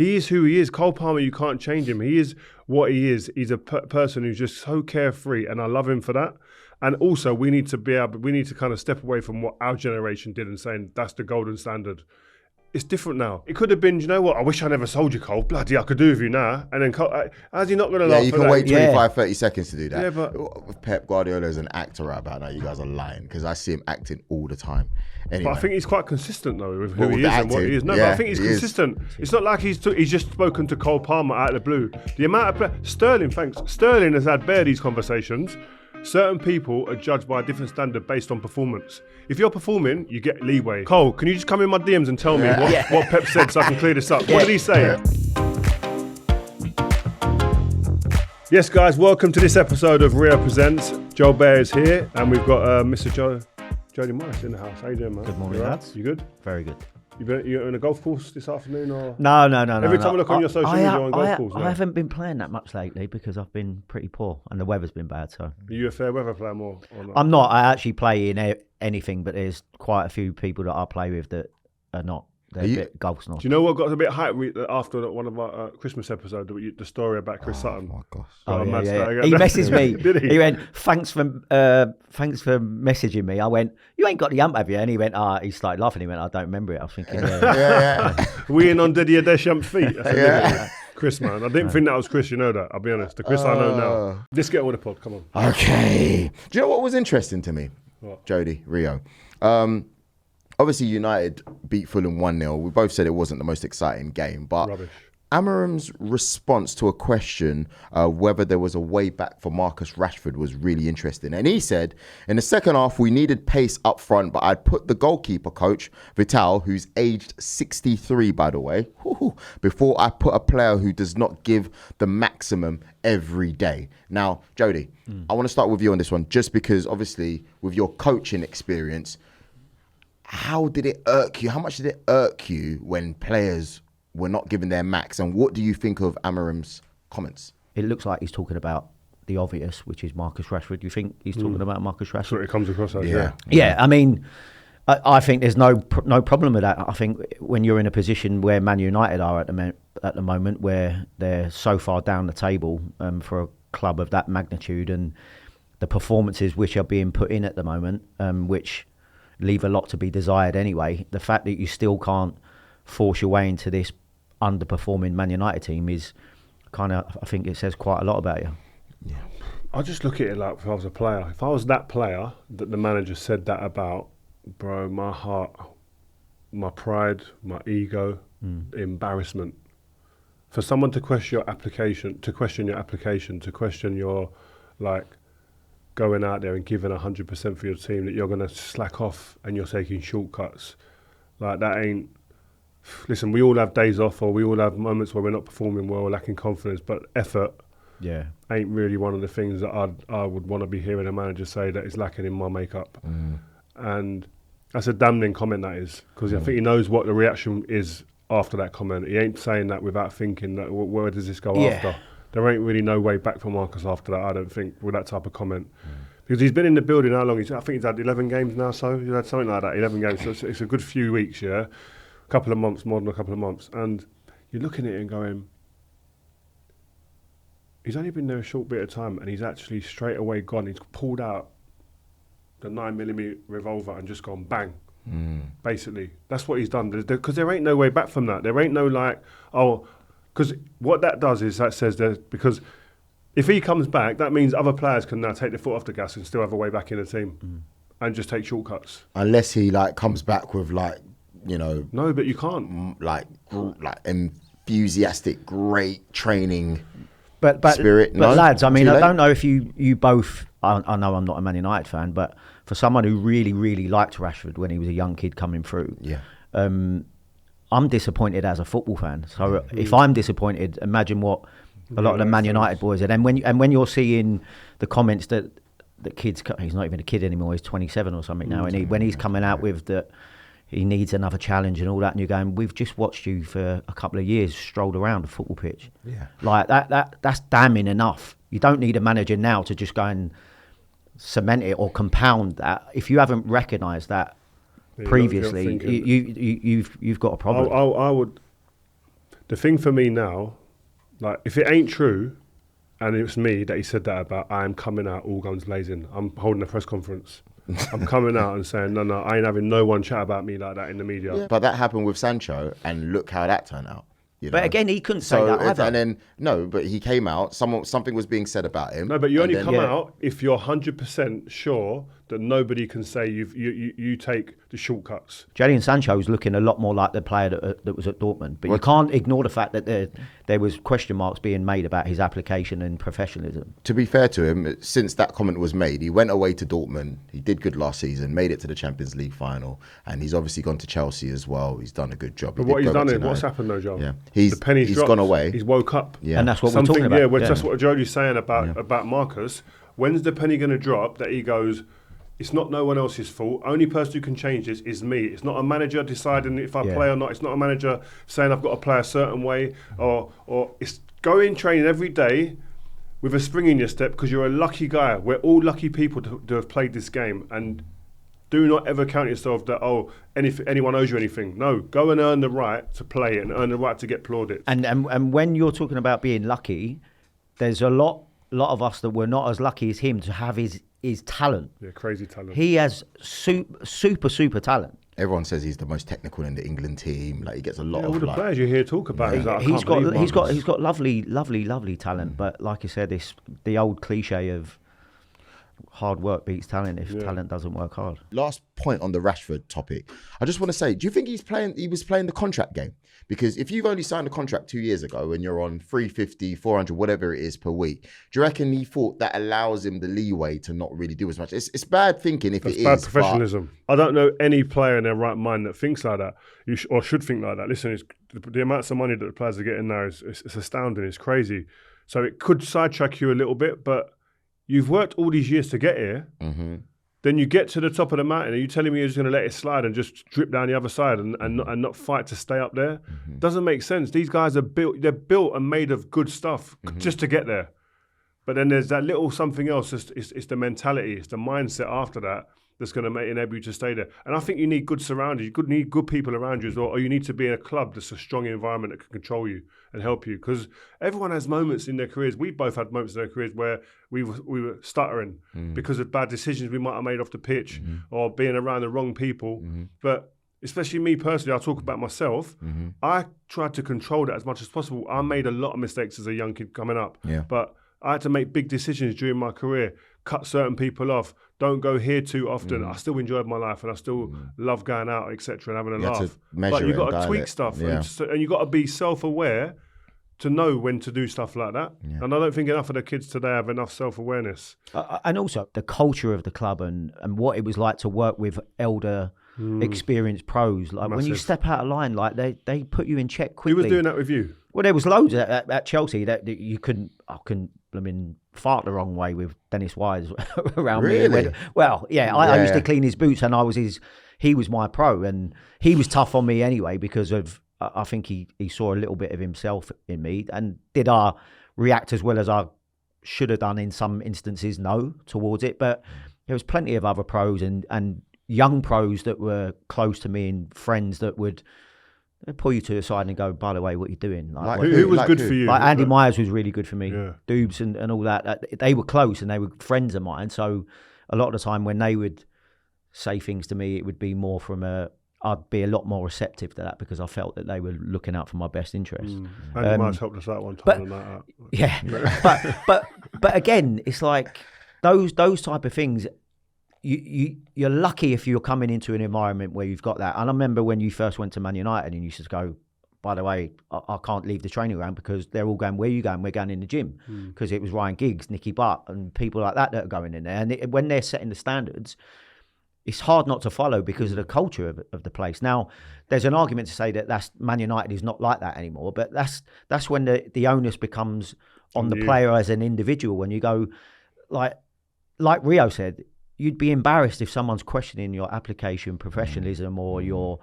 He is who he is. Cole Palmer, you can't change him. He is what he is. He's a person who's just so carefree, and I love him for that. And also, we need to kind of step away from what our generation did and saying that's the golden standard. It's different now. It could have been, you know what, I wish I never sold you, Cole. Bloody, I could do with you now. And then Cole, how's he not going to laugh? Yeah, you can wait 25, 30 seconds to do that. Yeah, but Pep Guardiola is an actor right about now. You guys are lying because I see him acting all the time. Anyway. But I think he's quite consistent though with who he is acting, and what he is. No, yeah, but I think he's consistent. It's not like he's just spoken to Cole Palmer out of the blue. The amount of Sterling has had these conversations. Certain people are judged by a different standard based on performance. If you're performing, you get leeway. Cole, can you just come in my DMs and tell me what Pep said so I can clear this up? What did he say? Yes, guys, welcome to this episode of Rio Presents. Joel Beya is here, and we've got Mr. Jody Morris in the house. How you doing, man? Good morning, lads. You good? Very good. You in a golf course this afternoon, or No. Every time I look on your social media, you're on golf course. I haven't been playing that much lately because I've been pretty poor and the weather's been bad. So are you a fair weather player more or not? I'm not. I actually play in anything, but there's quite a few people that I play with that are not. They're a bit golf snobs. Do you know what got a bit hype after one of our Christmas episodes? The story about Chris Sutton. Oh my gosh! He messaged me. Did he? He went, "Thanks for messaging me." I went, "You ain't got the ump, have you?" And he went, he started laughing. He went, "I don't remember it." I was thinking, yeah. We in on Didier Deschamps' feet. Chris, man. I didn't think that was Chris. You know that. I'll be honest. The Chris I know now. Let's get on the pod. Come on. Okay. Do you know what was interesting to me? What? Jody, Rio. Obviously, United beat Fulham 1-0. We both said it wasn't the most exciting game, but Rubbish. Amorim's response to a question whether there was a way back for Marcus Rashford was really interesting. And he said, in the second half, we needed pace up front, but I'd put the goalkeeper coach, Vital, who's aged 63, by the way, before I put a player who does not give the maximum every day. Now, Jody, I want to start with you on this one, just because obviously with your coaching experience, how did it irk you? How much did it irk you when players were not given their max? And what do you think of Amorim's comments? It looks like he's talking about the obvious, which is Marcus Rashford. Do you think he's talking about Marcus Rashford? That's what it comes across as. Yeah. I mean, I think there's no problem with that. I think when you're in a position where Man United are at the moment, where they're so far down the table for a club of that magnitude, and the performances which are being put in at the moment, which leave a lot to be desired anyway. The fact that you still can't force your way into this underperforming Man United team is kind of, I think it says quite a lot about you. Yeah. I just look at it like if I was a player. If I was that player that the manager said that about, bro, my heart, my pride, my ego, embarrassment. For someone to question your application, to question your, like, going out there and giving 100% for your team, that you're going to slack off and you're taking shortcuts. Like, that ain't... Listen, we all have days off, or we all have moments where we're not performing well or lacking confidence, but effort ain't really one of the things that I would want to be hearing a manager say that is lacking in my makeup. And that's a damning comment, that is, because I think he knows what the reaction is after that comment. He ain't saying that without thinking that, where does this go after? There ain't really no way back for Marcus after that, I don't think, with that type of comment. Because he's been in the building how long? I think he's had 11 games now, so he's had something like that, 11 games. So it's a good few weeks, yeah? A couple of months, more than a couple of months. And you're looking at it and going, he's only been there a short bit of time, and he's actually straight away gone. He's pulled out the 9mm revolver and just gone bang, basically. That's what he's done. Because there ain't no way back from that. There ain't no because what that does is that says that, because if he comes back, that means other players can now take their foot off the gas and still have a way back in the team and just take shortcuts. Unless he comes back with no, but you can't enthusiastic, great training. But spirit. But lads, I mean, I don't know if you both. I know I'm not a Man United fan, but for someone who really, really liked Rashford when he was a young kid coming through, I'm disappointed as a football fan. So if I'm disappointed, imagine what a lot of the Man United boys are. And when you're seeing the comments that kids, he's not even a kid anymore, he's 27 or something now, and when he's coming out with that he needs another challenge and all that, and you're going, we've just watched you for a couple of years strolled around a football pitch. Yeah, like that's damning enough. You don't need a manager now to just go and cement it or compound that. If you haven't recognised that previously, you've got a problem. I would. The thing for me now, like, if it ain't true, and it's me that he said that about, I am coming out all guns blazing. I'm holding a press conference. I'm coming out and saying, no, I ain't having no one chat about me like that in the media. Yeah. But that happened with Sancho, and look how that turned out. But again, he couldn't say that either. And then, no, but he came out, something was being said about him. No, but you only come out if you're 100% sure that nobody can say you take the shortcuts. Jody Sancho was looking a lot more like the player that was at Dortmund. But you can't ignore the fact that there was question marks being made about his application and professionalism. To be fair to him, since that comment was made, he went away to Dortmund. He did good last season, made it to the Champions League final, and he's obviously gone to Chelsea as well. He's done a good job. But what he's done is, what's happened though, Joe? Yeah. He's dropped, gone away. He's woke up. Yeah. And that's what we're talking about. Yeah, that's what Jody's saying about Marcus. When's the penny going to drop that he goes, it's not no one else's fault. Only person who can change this is me. It's not a manager deciding if I play or not. It's not a manager saying I've got to play a certain way. Or it's going training every day with a spring in your step because you're a lucky guy. We're all lucky people to have played this game. And do not ever count yourself that, anyone owes you anything. No, go and earn the right to play it and earn the right to get plaudits. And when you're talking about being lucky, there's a lot of us that were not as lucky as him to have his talent. Yeah, crazy talent. He has super talent. Everyone says he's the most technical in the England team. Like, he gets a lot of all the players you hear talk about. He's got lovely talent. But like you said, it's the old cliche of hard work beats talent if talent doesn't work hard. Last point on the Rashford topic. I just want to say, do you think he was playing the contract game? Because if you've only signed a contract 2 years ago and you're on 350, 400, whatever it is per week, do you reckon he thought that allows him the leeway to not really do as much? It's bad thinking if it is. That's bad professionalism. I don't know any player in their right mind that thinks like that or should think like that. Listen, the amounts of money that the players are getting now is astounding. It's crazy. So it could sidetrack you a little bit, but you've worked all these years to get here. Mm-hmm. Then you get to the top of the mountain and you're telling me you're just going to let it slide and just drip down the other side and not fight to stay up there? Mm-hmm. Doesn't make sense. These guys are they're built and made of good stuff just to get there. But then there's that little something else. It's the mentality. It's the mindset after that that's going to enable you to stay there. And I think you need good surroundings. You need good people around you as well, or you need to be in a club that's a strong environment that can control you and help you. Because everyone has moments in their careers. We both had moments in our careers where we were stuttering because of bad decisions we might have made off the pitch or being around the wrong people. But especially me personally, I'll talk about myself. I tried to control that as much as possible. I made a lot of mistakes as a young kid coming up. Yeah. But I had to make big decisions during my career, cut certain people off, don't go here too often. I still enjoyed my life and I still love going out, etc., and having a laugh. But you've got to tweak stuff and you've got to be self-aware to know when to do stuff like that. Yeah. And I don't think enough of the kids today have enough self-awareness. And also the culture of the club and what it was like to work with elder, experienced pros. Like when you step out of line, like they put you in check quickly. Who was doing that with you? Well, there was loads at Chelsea that you couldn't. I mean, fart the wrong way with Dennis Wise around me. I used to clean his boots, and he was my pro, and he was tough on me anyway because of. I think he saw a little bit of himself in me, and did I react as well as I should have done in some instances? No, towards it, but there was plenty of other pros and young pros that were close to me and friends that would. They pull you to the side and go, by the way, what are you doing? Who was good for you? Like Andy Myers was really good for me. Yeah. Doobs and all that. They were close and they were friends of mine. So a lot of the time when they would say things to me, it would be more from I'd be a lot more receptive to that because I felt that they were looking out for my best interest. Andy Myers helped us out one time. But again, it's like those type of things. You're lucky if you're coming into an environment where you've got that. And I remember when you first went to Man United and you used to go, by the way, I can't leave the training ground because they're all going, where are you going? We're going in the gym. Because it was Ryan Giggs, Nicky Butt and people like that are going in there. And when they're setting the standards, it's hard not to follow because of the culture of the place. Now, there's an argument to say that Man United is not like that anymore, but that's when the onus becomes on the player as an individual. When you go, like Rio said, you'd be embarrassed if someone's questioning your application, professionalism, or your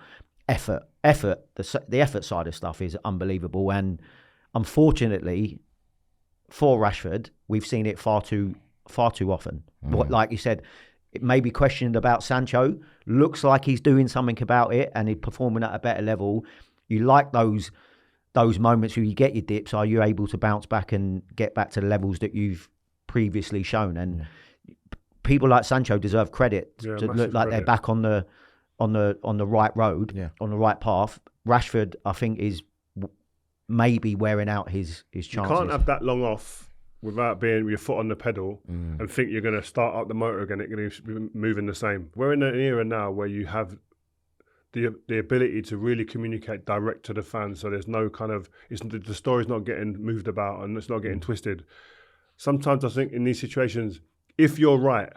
effort. The effort side of stuff is unbelievable, and unfortunately, for Rashford, we've seen it far too often. But like you said, it may be questioned about Sancho. Looks like he's doing something about it, and he's performing at a better level. You like those those moments where you get your dips, are you able to bounce back and get back to the levels that you've previously shown? And people like Sancho deserve credit to look like they're back on the right road, on the right path. Rashford, I think, is maybe wearing out his chances. You can't have that long off without being with your foot on the pedal and think you're going to start up the motor again. It's going to be moving the same. We're in an era now where you have the ability to really communicate direct to the fans, so there's no kind of the story's not getting moved about and it's not getting twisted. Sometimes I think in these situations, if you're right,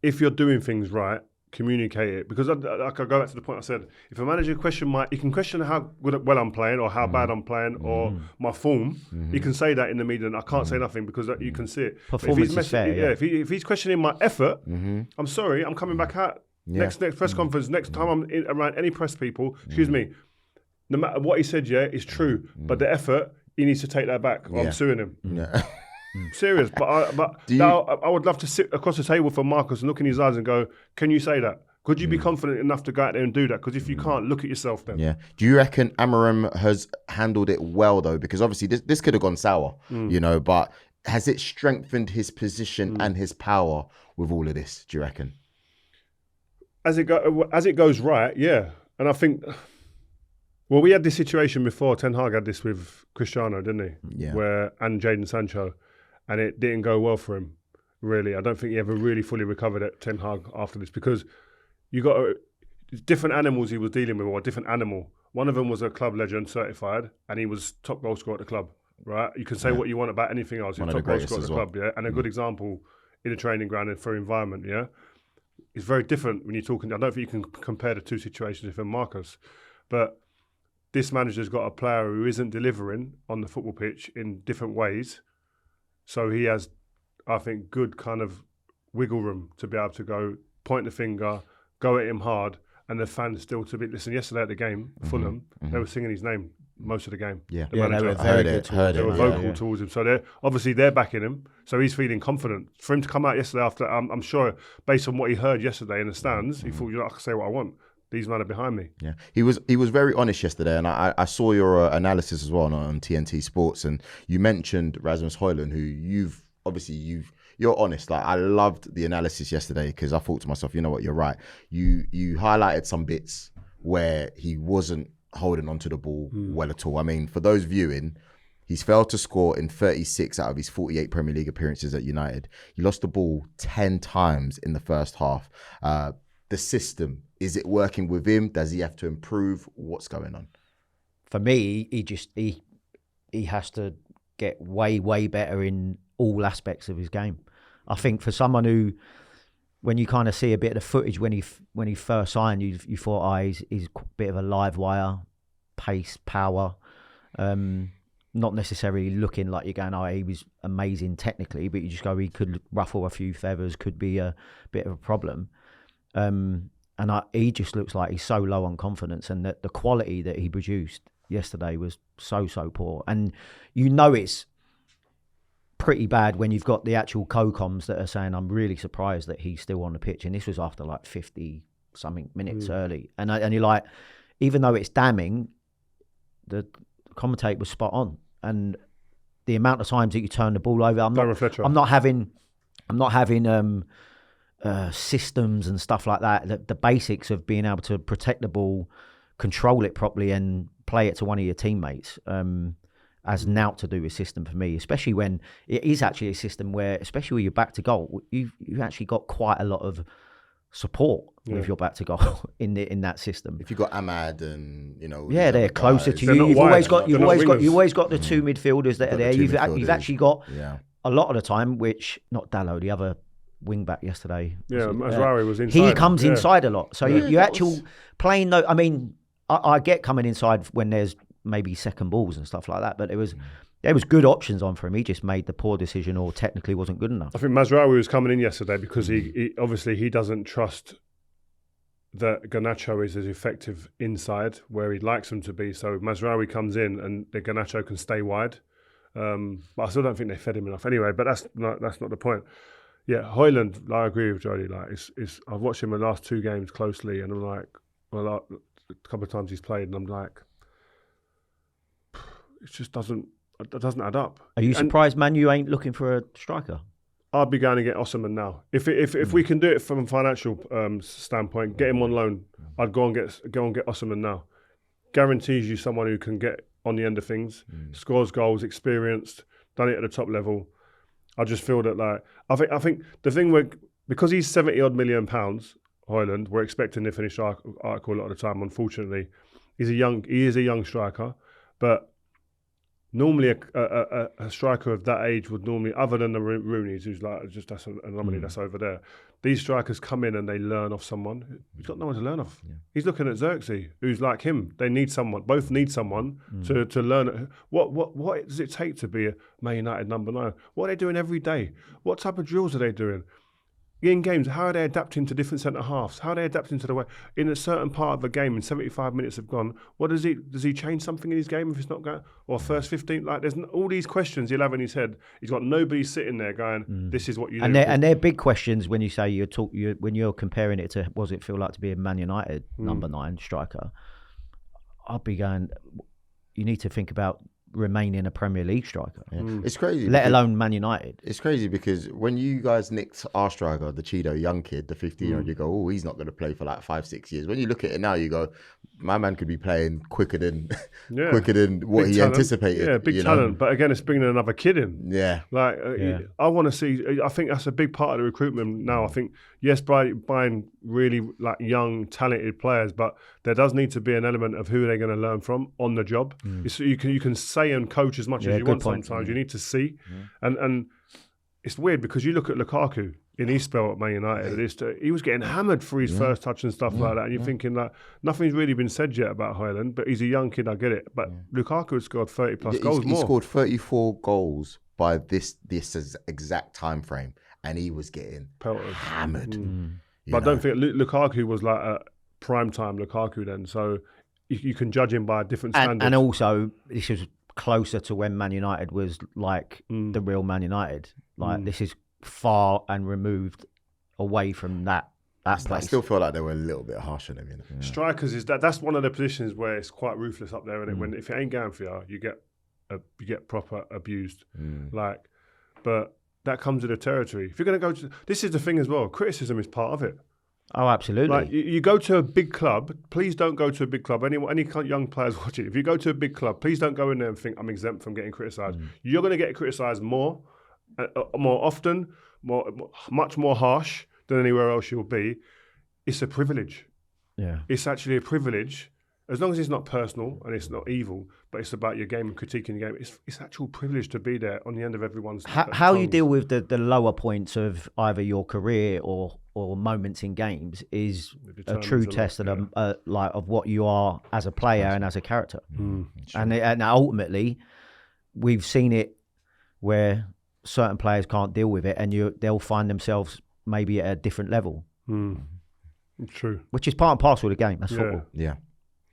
if you're doing things right, communicate it. Because I go back to the point I said, if a manager he can question how well I'm playing or how bad I'm playing or my form. He can say that in the media and I can't say nothing because you can see it. Performance is fair, if he's questioning my effort, I'm sorry, I'm coming back out. Next press conference, next time I'm around any press people, excuse me, no matter what he said, is true. But the effort, he needs to take that back or I'm suing him. Serious. But I would love to sit across the table from Marcus and look in his eyes and go, can you say that? Could you be confident enough to go out there and do that? Because if you can't, look at yourself then. Yeah. Do you reckon Amorim has handled it well, though? Because obviously this could have gone sour, but has it strengthened his position and his power with all of this, do you reckon? As it goes right, yeah. And I think, well, we had this situation before. Ten Hag had this with Cristiano, didn't he? Yeah. And Jadon Sancho, and it didn't go well for him, really. I don't think he ever really fully recovered at Ten Hag after this because you got different animals he was dealing with, or a different animal. One of them was a club legend, certified, and he was top goal scorer at the club, right? You can say what you want about anything else. He's top goal scorer at the club, and a good example in a training ground and for environment, It's very different when you're talking. I don't think you can compare the two situations with Marcus, but this manager's got a player who isn't delivering on the football pitch in different ways. So he has, I think, good kind of wiggle room to be able to go point the finger, go at him hard, and the fans still to be. Listen, yesterday at the game, Fulham, they were singing his name most of the game. Yeah, the manager, they were very good. They were vocal towards him. So they're backing him. So he's feeling confident. For him to come out yesterday after, I'm sure, based on what he heard yesterday in the stands, he thought, I can say what I want. These men are behind me. Yeah, he was very honest yesterday, and I saw your analysis as well on TNT Sports, and you mentioned Rasmus Hojlund, who you're honest. Like, I loved the analysis yesterday because I thought to myself, you know what, you're right. You highlighted some bits where he wasn't holding onto the ball well at all. I mean, for those viewing, he's failed to score in 36 out of his 48 Premier League appearances at United. He lost the ball 10 times in the first half. The system, is it working with him? Does he have to improve? What's going on? For me, he has to get way better in all aspects of his game. I think for someone who, when you kind of see a bit of the footage when he first signed, you thought, he's a bit of a live wire, pace, power, not necessarily looking like you're going, he was amazing technically, but you just go, he could ruffle a few feathers, could be a bit of a problem. He just looks like he's so low on confidence, and that the quality that he produced yesterday was so poor. And it's pretty bad when you've got the actual co-coms that are saying, I'm really surprised that he's still on the pitch. And this was after like 50-something minutes early. And you're like, even though it's damning, the commentator was spot on. And the amount of times that you turn the ball over, I'm not having systems and stuff like that. The basics of being able to protect the ball, control it properly, and play it to one of your teammates has naught to do with system for me, especially when it is actually a system where, especially when you're back to goal, you've actually got quite a lot of support with your back to goal in that system. If you've got Ahmad and they're closer to you. You've always got the two midfielders that are there. You've actually got a lot of the time, which not Dallo, the other wing back yesterday. Mazraoui was inside. He comes inside a lot. So you actual playing though. I mean, I get coming inside when there's maybe second balls and stuff like that, but there was good options on for him. He just made the poor decision, or technically wasn't good enough. I think Mazraoui was coming in yesterday because he obviously doesn't trust that Garnacho is as effective inside where he likes him to be. So Mazraoui comes in and the Garnacho can stay wide. But I still don't think they fed him enough anyway. But that's not the point. Yeah, Højlund, I agree with Jody. Like, I've watched him the last two games closely, and I'm like, a couple of times he's played, and I'm like, it just doesn't add up. Are you surprised, man? You ain't looking for a striker? I'd be going to get Osimhen now. If we can do it from a financial standpoint, get him on loan. I'd go and get Osimhen now. Guarantees you someone who can get on the end of things, scores goals, experienced, done it at the top level. I just feel that I think the thing because he's 70 odd million pounds, Højlund, we're expecting the finished article a lot of the time. Unfortunately, he is a young striker, but normally a striker of that age would normally, other than the Rooney's, who's like just that's an anomaly that's over there. These strikers come in and they learn off someone. He's got no one to learn off. Yeah. He's looking at Xerxes, who's like him. They need someone. Both need someone to learn. What does it take to be a Man United number 9? What are they doing every day? What type of drills are they doing? In games, how are they adapting to different centre halves? How are they adapting to the way in a certain part of the game? And 75 minutes have gone. What does he change something in his game if it's not going? Or first 15? Like there's all these questions he'll have in his head. He's got nobody sitting there going, "This is what you do." And they're big questions when you say when you're comparing it to what does it feel like to be a Man United number 9 striker. I'd be going. You need to think about remaining a Premier League striker. Yeah. It's crazy. Let alone Man United. It's crazy because when you guys nicked our striker, the Cheeto young kid, the 15-year-old, you go, oh, he's not going to play for like 5-6 years. When you look at it now, you go, my man could be playing quicker than what big he talent. anticipated. Yeah, big talent. Know? But again, it's bringing another kid in. Yeah. I want to see, I think that's a big part of the recruitment now. I think, yes, buying really like young, talented players, but there does need to be an element of who they're going to learn from on the job. You can say and coach as much as you want sometimes. You need to see. And it's weird because you look at Lukaku in his spell at Man United, he was getting hammered for his first touch and stuff like that. And you're thinking like, nothing's really been said yet about Højlund, but he's a young kid, I get it. But Lukaku has scored 30 plus goals more. He scored 34 goals by this exact time frame, and he was getting hammered. But I don't think Lukaku was like a prime time Lukaku then. So you can judge him by a different standard. And also, this was closer to when Man United was like the real Man United. Like this is far and removed away from that place. I still feel like they were a little bit harsh on him. You know? Strikers that's one of the positions where it's quite ruthless up there, and if it ain't going for you, you get proper abused. But that comes with the territory. If you're going to go this is the thing as well. Criticism is part of it. Oh, absolutely. Like you go to a big club, please don't go to a big club. Any young players watching, if you go to a big club, please don't go in there and think I'm exempt from getting criticised. You're going to get criticised more often, much more harsh than anywhere else you'll be. It's a privilege. Yeah, it's actually a privilege. As long as it's not personal and it's not evil, but it's about your game and critiquing your game, it's actual privilege to be there on the end of everyone's. How you deal with the lower points of either your career or moments in games is a true test of what you are as a player and as a character. And ultimately, we've seen it where certain players can't deal with it, and they'll find themselves maybe at a different level. True. Which is part and parcel of the game. That's football. Yeah.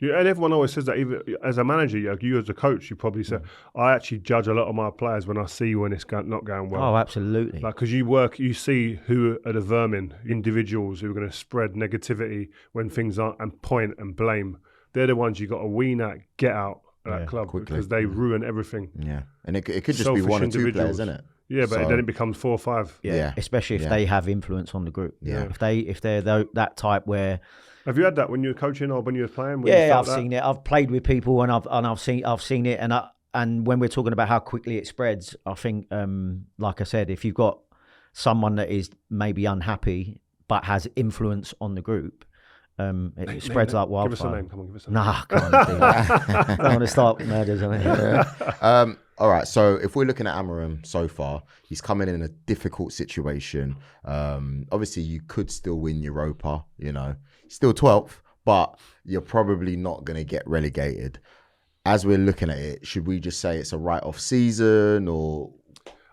Yeah, and everyone always says that. Even as a manager, you as a coach, you probably say, I actually judge a lot of my players when I see when it's not going well. Oh, absolutely. Like, because you see who are the vermin, individuals who are going to spread negativity when things aren't, and point and blame. They're the ones you got to wean out, get out of that club quickly, because they ruin everything. Yeah, and it could just be one or two players, isn't it? Yeah, but then it becomes 4 or 5. Yeah. Especially if they have influence on the group. Yeah. If they're that type where. Have you had that when you were coaching or when you were playing? I've seen it. I've played with people and I've seen it. And when we're talking about how quickly it spreads, I think, like I said, if you've got someone that is maybe unhappy but has influence on the group, it spreads like wildfire. Give us a name. Come on, give us a name. Nah, can't do that. I don't want to start murders. All right, so if we're looking at Amorim so far, he's coming in a difficult situation. Obviously, you could still win Europa, still 12th, but you're probably not going to get relegated. As we're looking at it, should we just say it's a write-off season, or?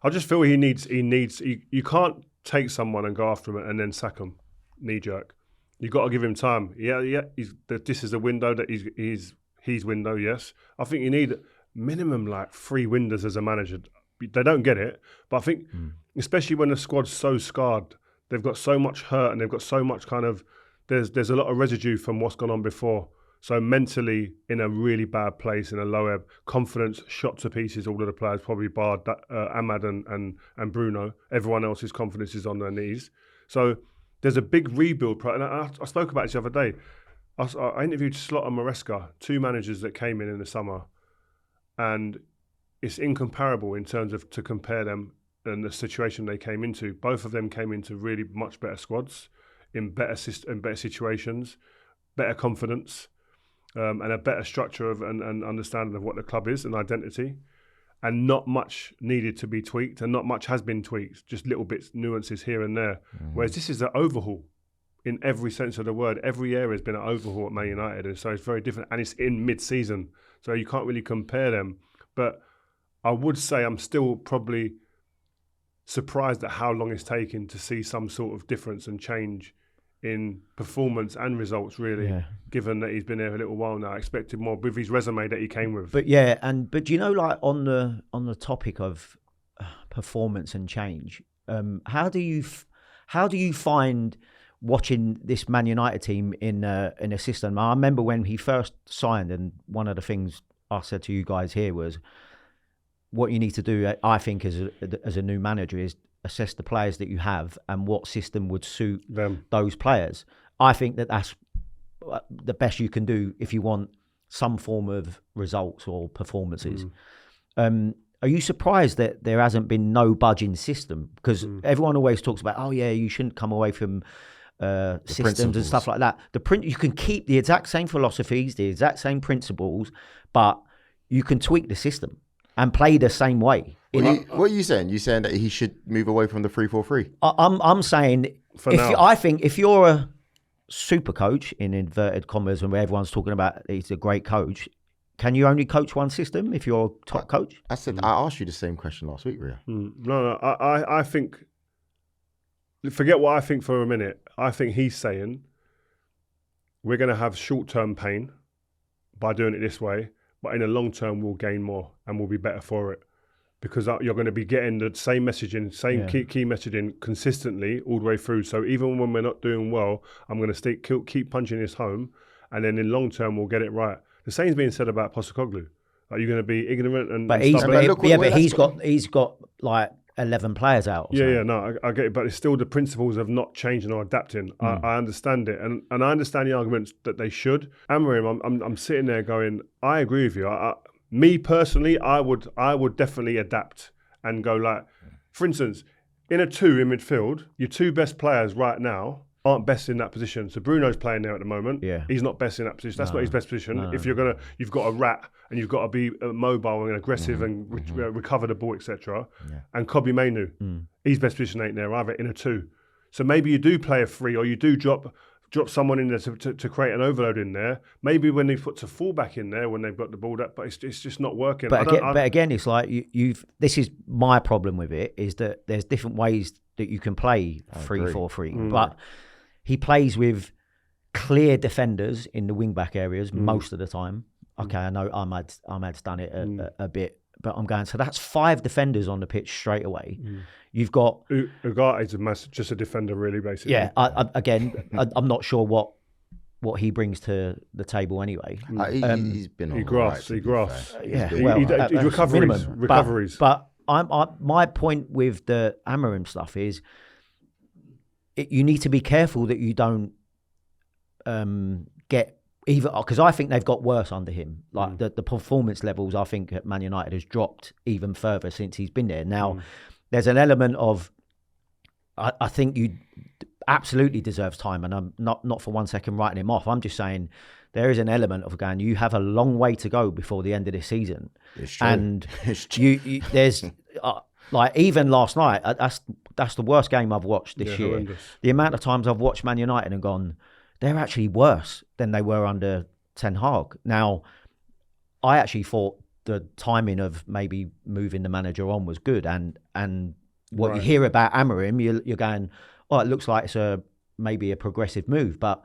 I just feel you can't take someone and go after him and then sack him, knee-jerk. You've got to give him time. This is a window that he's window, yes. I think you need minimum like 3 windows as a manager. They don't get it, but I think especially when the squad's so scarred, they've got so much hurt and they've got so much kind of there's a lot of residue from what's gone on before. So mentally in a really bad place, in a low ebb, confidence shot to pieces. All of the players, probably bar Ahmad and Bruno. Everyone else's confidence is on their knees. So there's a big rebuild. And I spoke about this the other day. I interviewed Slot and Maresca, 2 managers that came in the summer, and it's incomparable in terms of to compare them and the situation they came into. Both of them came into really much better squads, in better situations, better confidence. And a better structure of and understanding of what the club is and identity, and not much needed to be tweaked, and not much has been tweaked, just little bits, nuances here and there. Whereas this is an overhaul in every sense of the word. Every area has been an overhaul at Man United, and so it's very different, and it's in mid-season, so you can't really compare them. But I would say I'm still probably surprised at how long it's taken to see some sort of difference and change in performance and results, really, given that he's been there a little while now. I expected more with his resume that he came with. But but you know, like on the topic of performance and change, how do you find watching this Man United team in a system? I remember when he first signed, and one of the things I said to you guys here was, what you need to do, I think, as a new manager, is assess the players that you have and what system would suit those players. I think that's the best you can do if you want some form of results or performances. Are you surprised that there hasn't been no budging system? Because everyone always talks about, you shouldn't come away from systems and stuff like that. You can keep the exact same philosophies, the exact same principles, but you can tweak the system and play the same way. What are you saying? You're saying that he should move away from the 3-4-3? I'm saying, I think if you're a super coach, in inverted commas, and where everyone's talking about he's a great coach, can you only coach one system if you're a top coach? I asked you the same question last week, Rio. No, I think, forget what I think for a minute. I think he's saying we're going to have short-term pain by doing it this way, but in the long term we'll gain more and we'll be better for it. Because you're going to be getting the same messaging, key messaging consistently all the way through. So even when we're not doing well, I'm going to keep punching this home, and then in long term we'll get it right. The same's being said about Postecoglou. Like, you're going to be ignorant and he's got like 11 players out. I get it, but it's still the principles of not changing or adapting. I understand it, and I understand the arguments that they should. Amorim, I'm sitting there going, I agree with you. Me personally, I would definitely adapt and go like, for instance, in a 2 in midfield, your 2 best players right now aren't best in that position. So Bruno's playing there at the moment. Yeah, he's not best in that position. That's not his best position. No. If you've got a rat and you've got to be mobile and aggressive and recover the ball, etc. And Kobbie Mainoo, his best position ain't there either in a 2. So maybe you do play a 3, or you do drop someone in there to create an overload in there. Maybe when he puts a fullback in there when they've got the ball, but it's just not working. But again, it's like this is my problem with it, is that there's different ways that you can play 3-4-3. But he plays with clear defenders in the wing-back areas most of the time. Okay, I know Ahmad's done it a bit, but I'm going, so that's 5 defenders on the pitch straight away. You've got Ugarte's just a defender, really, basically. Yeah, I'm not sure what he brings to the table anyway. He's been he grafts. He recoveries. But my point with the Amorim stuff is, you need to be careful that you don't get either, because I think they've got worse under him. Like the performance levels, I think at Man United has dropped even further since he's been there. Now, there's an element of, I think you absolutely deserves time, and I'm not for one second writing him off. I'm just saying there is an element of going, you have a long way to go before the end of this season. It's true. And there's like, even last night, that's the worst game I've watched this year. Horrendous. The amount of times I've watched Man United and gone, they're actually worse than they were under Ten Hag. Now, I actually thought the timing of maybe moving the manager on was good, and what you hear about Amorim, you're going, it looks like it's maybe a progressive move. But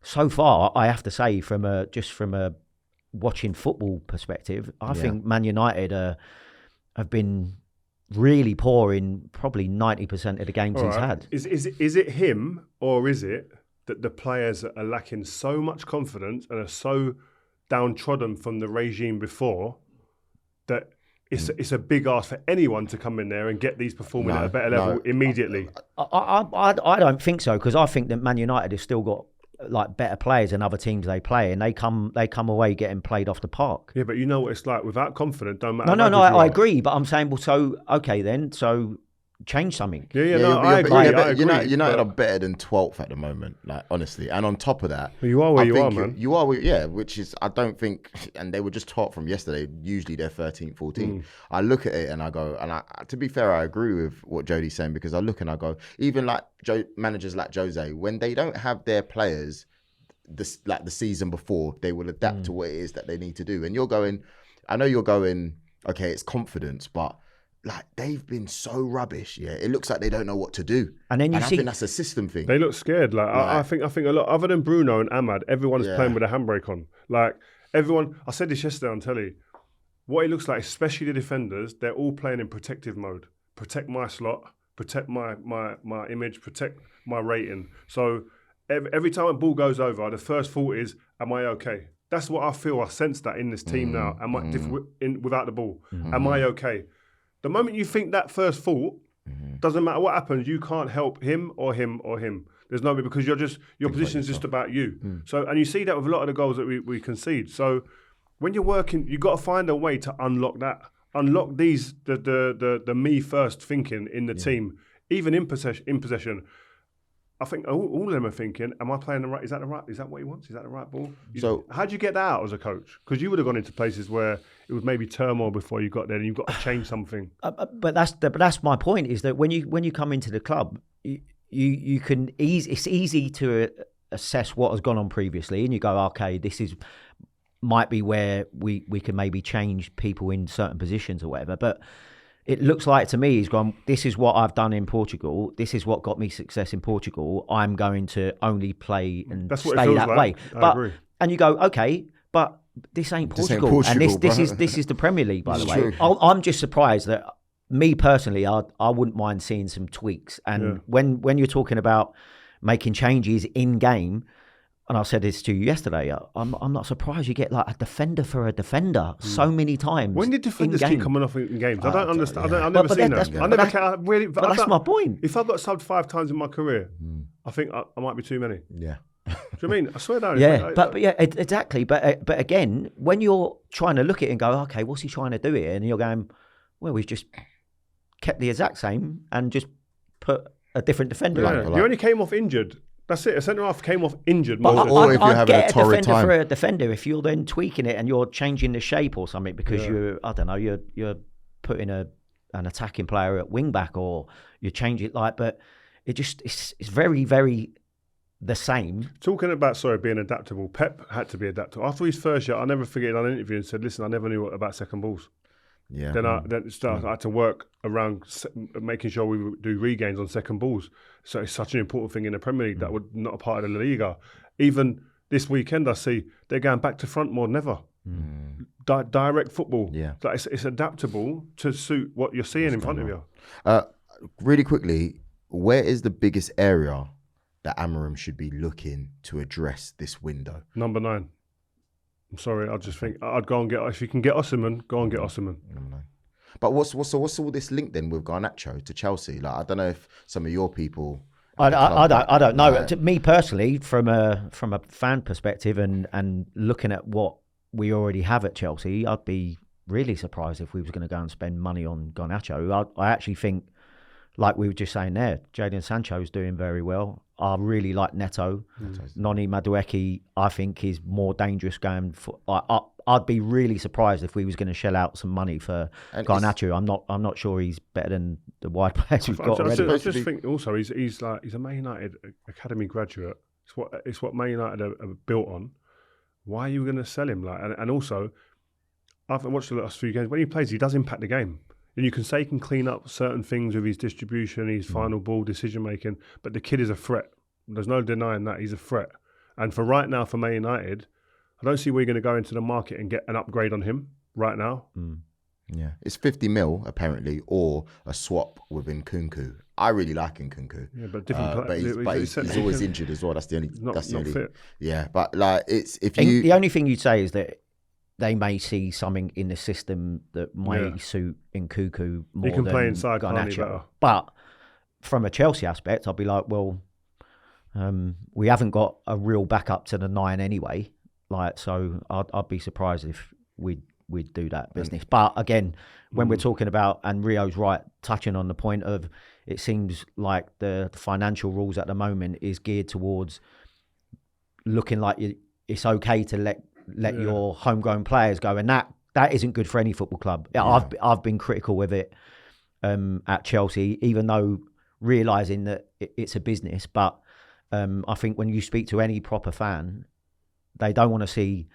so far, I have to say, from a watching football perspective, I think Man United have been really poor in probably 90% of the games he's had. Is it him, or is it that the players are lacking so much confidence and are so downtrodden from the regime before that it's a big ask for anyone to come in there and get these performing at a better level immediately. I don't think so, because I think that Man United have still got like better players than other teams they play, and they come away getting played off the park. Yeah, but you know what it's like without confidence. Don't matter. No, I agree, but I'm saying, well, so okay then, so change something. I agree. United are better than 12th at the moment, like honestly. And on top of that, you are where you are, man. You are, which is, I don't think, and they were just taught from yesterday, usually they're 13th, 14th. I look at it and I go, and to be fair, I agree with what Jody's saying, because I look and I go, even like managers like Jose, when they don't have their players like the season before, they will adapt to what it is that they need to do. And I know you're going, okay, it's confidence, but like, they've been so rubbish. Yeah, it looks like they don't know what to do. And then I think that's a system thing. They look scared. Like I think a lot. Other than Bruno and Ahmad, everyone's playing with a handbrake on. Like everyone, I said this yesterday on telly. What it looks like, especially the defenders, they're all playing in protective mode. Protect my slot. Protect my image. Protect my rating. So every time a ball goes over, the first thought is, "Am I okay?" That's what I feel. I sense that in this team now. Am I without the ball? Am I okay? The moment you think that first thought, doesn't matter what happens, you can't help him or him or him. There's no way, because your position is just about you. So, and you see that with a lot of the goals that we concede. So when you're working, you've got to find a way to unlock that. Unlock the me first thinking in the team, even in possession. I think all of them are thinking, am I playing the right? Is that what he wants? Is that the right ball? So how do you get that out as a coach? Because you would have gone into places where it was maybe turmoil before you got there, and you've got to change something. But that's my point, is that when you come into the club, you can it's easy to assess what has gone on previously, and you go, okay, this might be where we can maybe change people in certain positions or whatever, but it looks like to me he's gone, this is what I've done in Portugal. This is what got me success in Portugal. I'm going to only play and stay that way. I agree. And you go, okay, but this ain't Portugal. And this is the Premier League, by the way. I'm just surprised that, me personally, I wouldn't mind seeing some tweaks. And when you're talking about making changes in game, and I said this to you yesterday, I'm not surprised you get like a defender for a defender so many times. When did defenders keep coming off in games? I don't understand. I've never seen that. But that's my point. If I've got subbed 5 times in my career, I think I might be too many. Yeah. Do you know what I mean? I swear down. Yeah, but exactly. But again, when you're trying to look at it and go, okay, what's he trying to do here? And you're going, well, we've just kept the exact same and just put a different defender on. You only came off injured. That's it. A centre half came off injured. Or if you're having a torrid time. For a defender, if you're then tweaking it and you're changing the shape or something, because you're putting an attacking player at wing back, or you change it but it's very, very the same. Talking about being adaptable, Pep had to be adaptable. After his first year, I'll never forget, on an interview, and said, "Listen, I never knew about second balls." Yeah. Then I had to work around making sure we would do regains on second balls. So it's such an important thing in the Premier League that would not a part of the La Liga. Even this weekend, I see they're going back to front more than ever. Direct football. Yeah. So it's adaptable to suit what you're seeing in front of you. Really quickly, where is the biggest area that Amorim should be looking to address this window? Number 9. I'm sorry, I just think I'd go and get, if you can get Osimhen, go and get Osimhen. But what's all this link then with Garnacho to Chelsea? Like, I don't know if some of your people. I don't know. To me personally, from a fan perspective, and looking at what we already have at Chelsea, I'd be really surprised if we was going to go and spend money on Garnacho. I actually think, like we were just saying there, Jadon Sancho's doing very well. I really like Neto. Noni Madueke, I think, is more dangerous going for. I'd be really surprised if we was going to shell out some money for Garnacho. I'm not sure he's better than the wide players we've got already. I just think also he's a Man United academy graduate. It's what Man United are built on. Why are you going to sell him? And also, I've watched the last few games. When he plays, he does impact the game. And you can say he can clean up certain things with his distribution, his final ball decision making, but the kid is a threat. There's no denying that he's a threat. And for right now, for Man United, I don't see where you're going to go into the market and get an upgrade on him right now. Yeah, it's 50 mil apparently, or a swap with Nkunku. I really like Nkunku. Yeah, but different. But he's always injured as well. That's the only. That's the only. Fit. Yeah, but like it's the only thing you'd say is that they may see something in the system that might suit Nkunku more. He can play inside, Garnacho. But from a Chelsea aspect, I'll be like, well, we haven't got a real backup to the 9 anyway. Like, so I'd be surprised if we'd do that business. But again, when we're talking about, and Rio's right, touching on the point of, it seems like the financial rules at the moment is geared towards looking like it's okay to let your homegrown players go, and that isn't good for any football club. Yeah. I've been critical with it at Chelsea, even though realising that it's a business. But I think when you speak to any proper fan, they don't want to see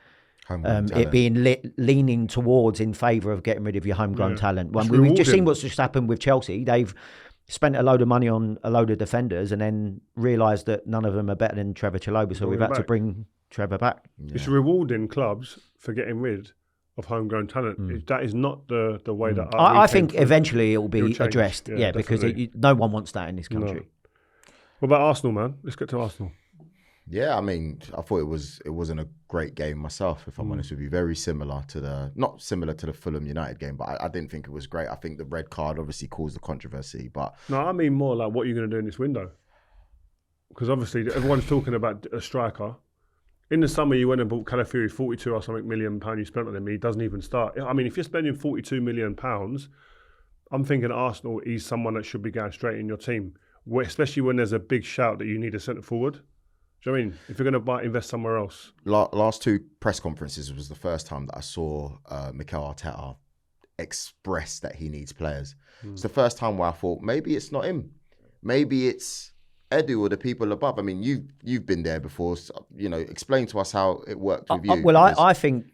it being leaning towards in favour of getting rid of your homegrown talent. We've just seen what's just happened with Chelsea. They've spent a load of money on a load of defenders and then realised that none of them are better than Trevor Chalobah, so we've had to bring Trevor back. Yeah. It's rewarding clubs for getting rid of homegrown talent. That is not the way that I think eventually it will be addressed. Yeah, because no one wants that in this country. No. What about Arsenal, man? Let's get to Arsenal. Yeah, I mean, I thought it wasn't a great game myself, if I'm honest with you. Very similar to not similar to the Fulham United game, but I didn't think it was great. I think the red card obviously caused the controversy, but no, I mean more like what you're going to do in this window, because obviously everyone's talking about a striker. In the summer, you went and bought Calafiori, 42 or something million pound you spent on him. He doesn't even start. I mean, if you're spending 42 million pounds, I'm thinking Arsenal, he's someone that should be going straight in your team, especially when there's a big shout that you need a centre forward. Do you know what I mean? If you're going to invest somewhere else. Last 2 press conferences was the first time that I saw Mikel Arteta express that he needs players. It's the first time where I thought, maybe it's not him. Maybe it's Edu or the people above. I mean, you've been there before. So, explain to us how it worked with you. Well, I think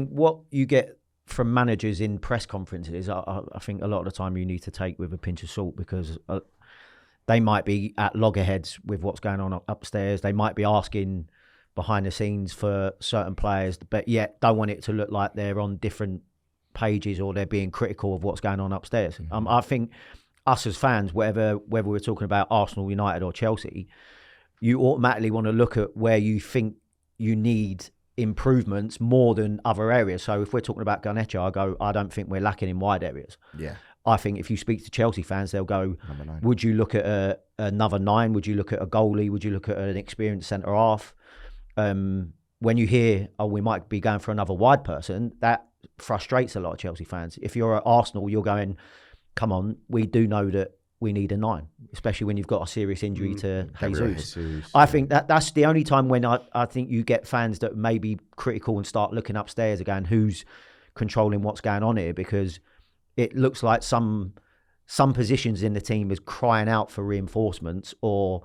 what you get from managers in press conferences, I think a lot of the time you need to take with a pinch of salt, because they might be at loggerheads with what's going on upstairs. They might be asking behind the scenes for certain players, but yet don't want it to look like they're on different pages or they're being critical of what's going on upstairs. I think us as fans, whether we're talking about Arsenal, United or Chelsea, you automatically want to look at where you think you need improvements more than other areas. So if we're talking about Garnacho, I don't think we're lacking in wide areas. Yeah. I think if you speak to Chelsea fans, they'll go, would you look at another 9? Would you look at a goalie? Would you look at an experienced centre-half? When you hear, we might be going for another wide person, that frustrates a lot of Chelsea fans. If you're at Arsenal, you're going, come on, we do know that we need a 9, especially when you've got a serious injury to Jesus. I think that's the only time when I think you get fans that may be critical and start looking upstairs again, who's controlling what's going on here, because it looks like some positions in the team is crying out for reinforcements or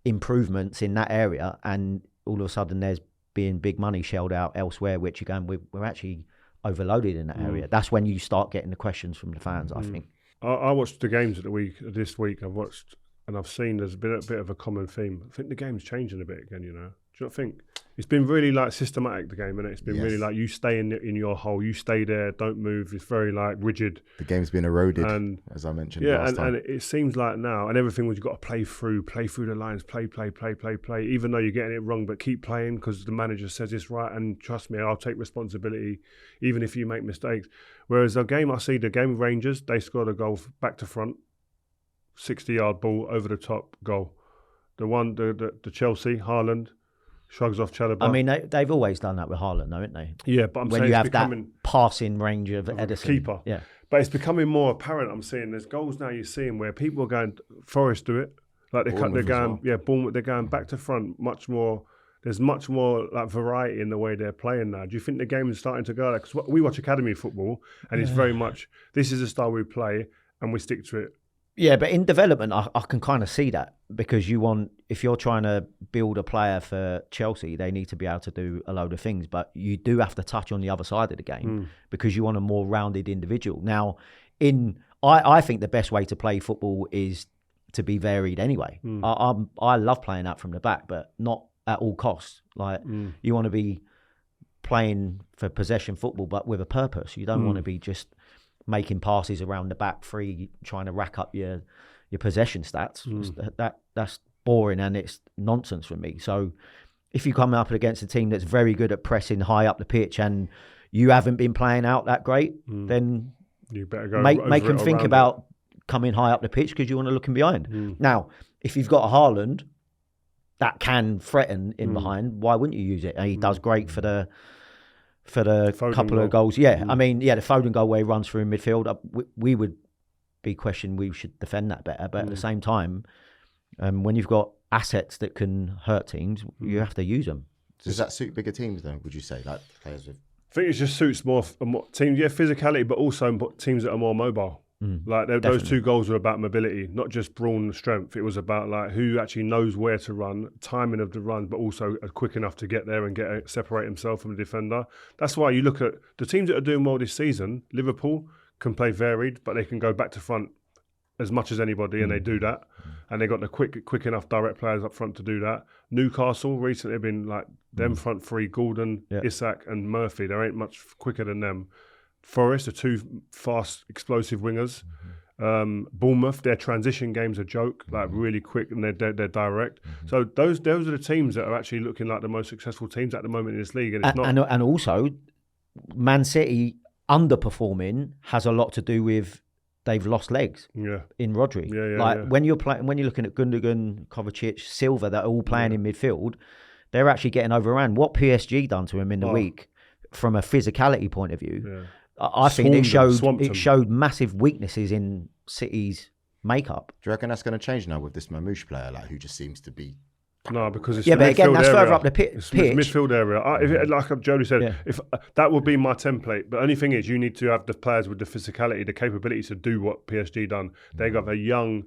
improvements in that area, and all of a sudden there's being big money shelled out elsewhere, which again we're actually overloaded in that area. That's when you start getting the questions from the fans. I think. I watched the games of this week. I've watched and I've seen there's been a bit of a common theme. I think the game's changing a bit again. Do you not think? It's been really like systematic, the game, and it's been really like you stay in your hole, you stay there, don't move. It's very like rigid. The game's been eroded, and, as I mentioned last time. And it seems like now, and everything was you've got to play through the lines, play, even though you're getting it wrong, but keep playing because the manager says it's right, and trust me, I'll take responsibility even if you make mistakes. Whereas the game of Rangers, they scored a goal back to front, 60-yard ball over the top goal. The Chelsea, Højlund, shrugs off Chalobah. I mean, they've always done that with Højlund, though, haven't they? Yeah, but I'm when saying you have that passing range of Ederson. Keeper. Yeah. But it's becoming more apparent, I'm seeing. There's goals now you're seeing where people are going, Forest do it. Like they're going, Bournemouth, they're going back to front much more. There's much more like variety in the way they're playing now. Do you think the game is starting to go like, because we watch academy football and it's very much, this is the style we play and we stick to it. Yeah, but in development, I can kind of see that, because if you're trying to build a player for Chelsea, they need to be able to do a load of things, but you do have to touch on the other side of the game because you want a more rounded individual. Now, I think the best way to play football is to be varied anyway. I love playing out from the back, but not at all costs. Like you want to be playing for possession football, but with a purpose. You don't want to be just making passes around the back free, trying to rack up your your possession stats. That's boring and it's nonsense for me. So if you come up against a team that's very good at pressing high up the pitch and you haven't been playing out that great, then you better go make them think about coming high up the pitch because you want to look in behind. Now, if you've got a Haaland that can threaten in behind, why wouldn't you use it? And he does great for the Foden couple goal. of goals. Yeah, I mean, the Foden goal where he runs through in midfield, we would be questioned. We should defend that better. But at the same time, when you've got assets that can hurt teams, you have to use them. Does that suit bigger teams then, would you say? Like players with... I think it just suits more teams, physicality, but also teams that are more mobile. Like those 2 goals were about mobility, not just brawn and strength. It was about like who actually knows where to run, timing of the run, but also quick enough to get there and separate himself from the defender. That's why you look at the teams that are doing well this season. Liverpool can play varied, but they can go back to front as much as anybody, and they do that. And they got the quick enough direct players up front to do that. Newcastle recently have been like them front 3, Gordon, Isak and Murphy. There ain't much quicker than them. Forest are 2 fast, explosive wingers. Bournemouth, their transition game's a joke, like really quick and they're direct. So those are the teams that are actually looking like the most successful teams at the moment in this league. And it's not. And also, Man City underperforming has a lot to do with they've lost legs in Rodri. When you're looking at Gundogan, Kovacic, Silva, that are all playing in midfield, they're actually getting overrun. What PSG done to him in the week, from a physicality point of view, I think it showed massive weaknesses in City's makeup. Do you reckon that's going to change now with this Mamouche player, like who just seems to be? No, because it's but again, that's further up the pitch. It's midfield area. Like Jody said, if that would be my template. But the only thing is, you need to have the players with the physicality, the capability to do what PSG done. They got a young,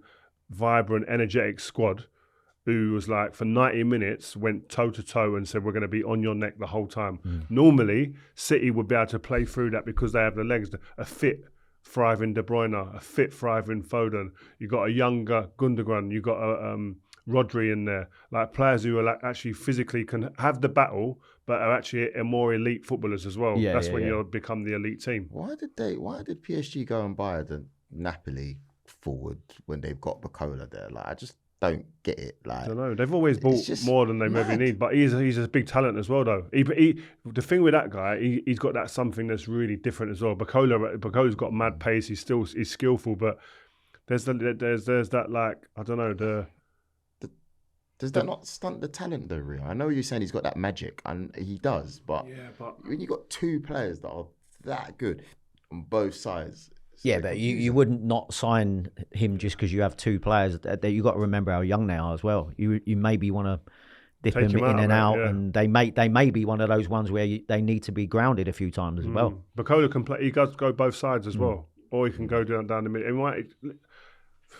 vibrant, energetic squad who was like, for 90 minutes, went toe-to-toe and said, we're going to be on your neck the whole time. Normally, City would be able to play through that because they have the legs, a fit, thriving De Bruyne, a fit, thriving Foden. You got a younger Gundogan, you got a Rodri in there, like players who are like actually physically can have the battle, but are actually a more elite footballers as well. That's when you'll become the elite team. Why did PSG go and buy the Napoli forward when they've got Bacola there? Like, I just don't get it. Like, I don't know. They've always bought more than they maybe need, but he's a big talent as well, though. The thing with that guy, he's got that something that's really different as well. Bacola's got mad pace. He's skillful, but there's that, like, I don't know, does that not stunt the talent though, Rio? I know you're saying he's got that magic, and he does, but when you got 2 players that are that good on both sides. But you wouldn't not sign him just because you have 2 players. That you got to remember how young they are as well. You maybe want to dip them in and out, and they may be one of those ones where they need to be grounded a few times as well. Bacola can play. He does go both sides as well, or he can go down the middle.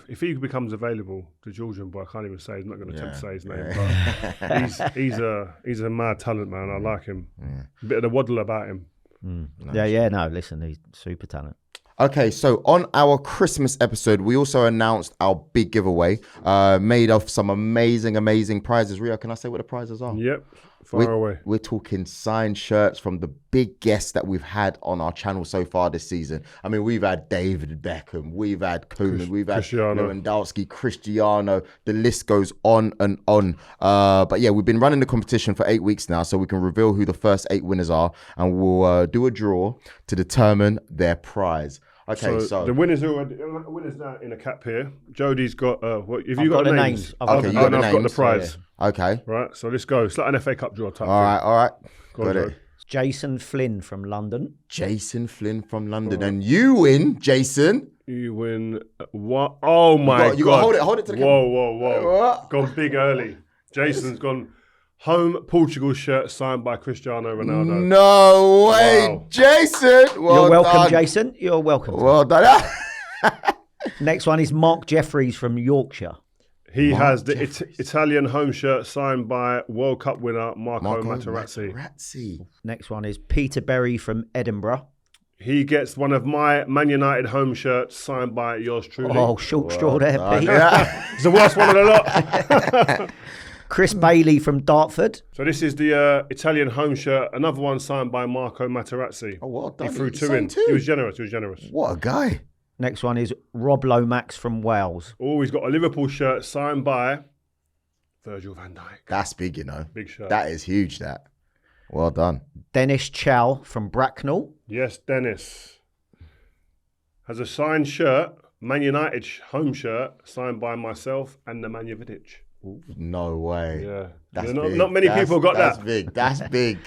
If he becomes available, the Georgian boy, I can't even say. He's not going to attempt to say his name. But he's a mad talent, man. I like him. A bit of the waddle about him. Nice. No, listen, he's super talent. Okay, so on our Christmas episode, we also announced our big giveaway, made of some amazing prizes. Rio, can I say what the prizes are? Yep, far away. We're talking signed shirts from the big guests that we've had on our channel so far this season. I mean, we've had David Beckham, we've had Koeman, we've had Lewandowski, Cristiano. The list goes on and on. But yeah, we've been running the competition for 8 weeks now, so we can reveal who the first 8 winners are, and we'll do a draw to determine their prize. Okay, so the winners now in a cap here. Jody's got what? Have you got the names? I've got the prize. Yeah. Okay. Right. So let's go. It's like an FA Cup draw type. All right. Got it. It's Jason Flynn from London. And you win, Jason. You win what? Oh my God! You got to hold it to the camera. Whoa! Gone big early. Jason's gone. Home Portugal shirt signed by Cristiano Ronaldo. No way, wow. Jason. You're welcome, Jason. You're welcome. Well done. Next one is Mark Jeffries from Yorkshire. He has the Italian home shirt signed by World Cup winner Marco Materazzi. Next one is Peter Berry from Edinburgh. He gets one of my Man United home shirts signed by yours truly. Oh, short straw there, Pete. It's the worst one of the lot. Chris Bailey from Dartford. So this is the Italian home shirt. Another one signed by Marco Materazzi. Oh, well done. He threw 2 in. He was generous. What a guy. Next one is Rob Lomax from Wales. Oh, he's got a Liverpool shirt signed by Virgil van Dijk. That's big, you know. Big shirt. That is huge, that. Well done. Dennis Chow from Bracknell. Yes, Dennis. Has a signed shirt, Man United home shirt, signed by myself and Nemanja Vidic. No way. Yeah. That's not, big. not many people got that's that. Big. That's big.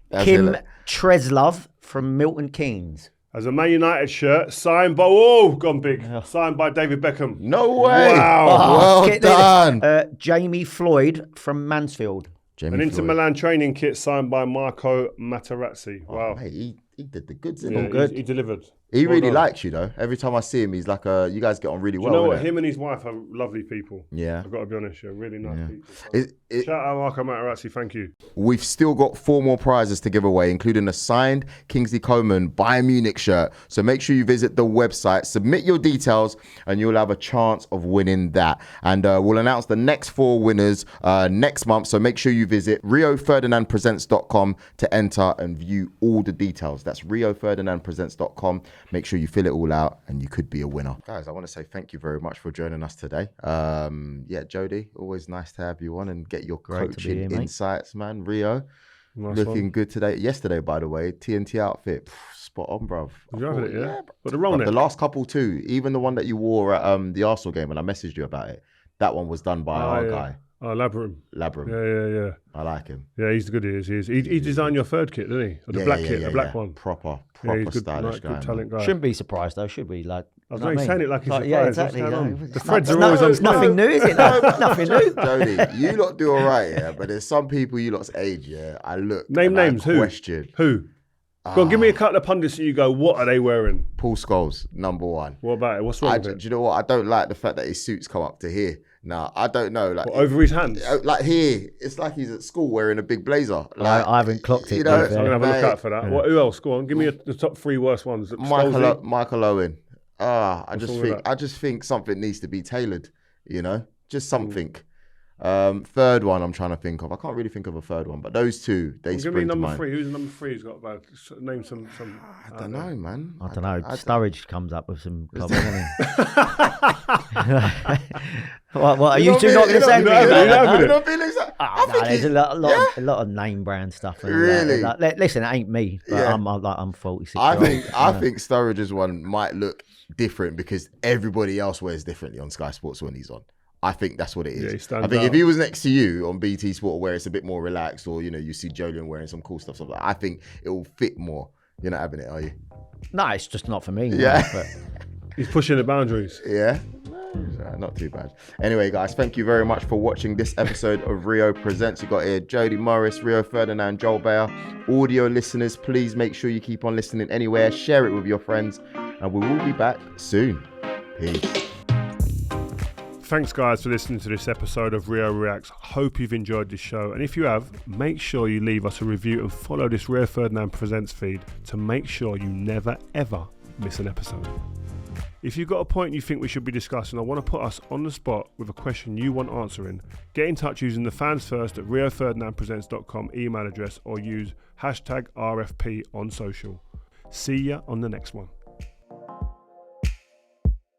That's Kim Treslove from Milton Keynes. Has a Man United shirt signed by, oh, gone big. Signed by David Beckham. No way. Wow. Well done. Jamie Floyd from Mansfield. An Inter Milan training kit signed by Marco Materazzi. Wow. Mate, he did the goods, Yeah, didn't he? good. He delivered. He Well really done. likes you, though. Every time I see him, he's like, you guys get on really Do well. you know what? innit? Him and his wife are lovely people. Yeah. I've got to be honest, yeah, really nice people. Shout out Marco Materazzi, thank you. We've still got 4 more prizes to give away, including a signed Kingsley Coman Bayern Munich shirt. So make sure you visit the website, submit your details, and you'll have a chance of winning that. And we'll announce the next 4 winners next month. So make sure you visit rioferdinandpresents.com to enter and view all the details. That's rioferdinandpresents.com. Make sure you fill it all out and you could be a winner. Guys, I want to say thank you very much for joining us today. Yeah, Jody, always nice to have you on and get your Great to be coaching here, mate. insights, man. Rio, Nice looking one. good today. Yesterday, by the way, TNT outfit, spot on, bruv. Did you have it, yeah? bro. But the wrong Bruv, the neck. last couple too, even the one that you wore at the Arsenal game, and I messaged you about it, that one was done by our guy, Oh, Labram. Labram. Yeah. I like him. Yeah, he's good. He is. He designed your third kit, didn't he? Or the black kit, the black one. Proper Yeah, he's good, stylish like, guy. good talent guy. Shouldn't be surprised though, should we? Like, I was you know only what saying it like he's surprised. yeah, What's exactly. going no. on? The It's threads not- are always on it's nothing new, is it? Nothing new. Jody, you lot do all right, yeah, but there's some people you lot's age, yeah. I look. Name and I names. Who? Question. Who? Go on, give me a couple of pundits that you go, what are they wearing? Paul Scholes, number 1. What about it? What's wrong with Do it? you know what? I don't like the fact that his suits come up to here. Nah, I don't know. Like What, over his hands? like here, it's like he's at school wearing a big blazer. Like I haven't clocked it. you know, to be I'm fair. going to have a look mate. out for that. What? Who else? Go on, give me the top 3 worst ones. Michael Owen. I What's just wrong with think that? I just think something needs to be tailored. You know, just something. Third one I'm trying to think of. I can't really think of a third one, but those 2 they Give me spring to number mind. 3. Who's number 3 who's got about? Name some. I don't know, man. I don't know. Sturridge comes up with some comment, doesn't he? What are you two not going to say anything about that? You don't feel exactly. There's a lot of name brand stuff. And all Really? that. Like, listen, it ain't me. But Yeah. I'm 46. I think Sturridge's one might look different because everybody else wears differently on Sky Sports when he's on. I think that's what it is. Yeah, he stands I think out. if he was next to you on BT Sport where it's a bit more relaxed, or you see Julian wearing some cool stuff like that, I think it will fit more. You're not having it, are you? No, it's just not for me. Yeah. But He's pushing the boundaries. Yeah. Not too bad. Anyway, guys, thank you very much for watching this episode of Rio Presents. You got here Jody Morris, Rio Ferdinand, Joel Beya. Audio listeners, please make sure you keep on listening anywhere. Share it with your friends, and we will be back soon. Peace. Thanks, guys, for listening to this episode of Rio Reacts. Hope you've enjoyed this show. And if you have, make sure you leave us a review and follow this Rio Ferdinand Presents feed to make sure you never, ever miss an episode. If you've got a point you think we should be discussing or want to put us on the spot with a question you want answering, get in touch using the fans first at rioferdinandpresents.com email address or use #RFP on social. See ya on the next one.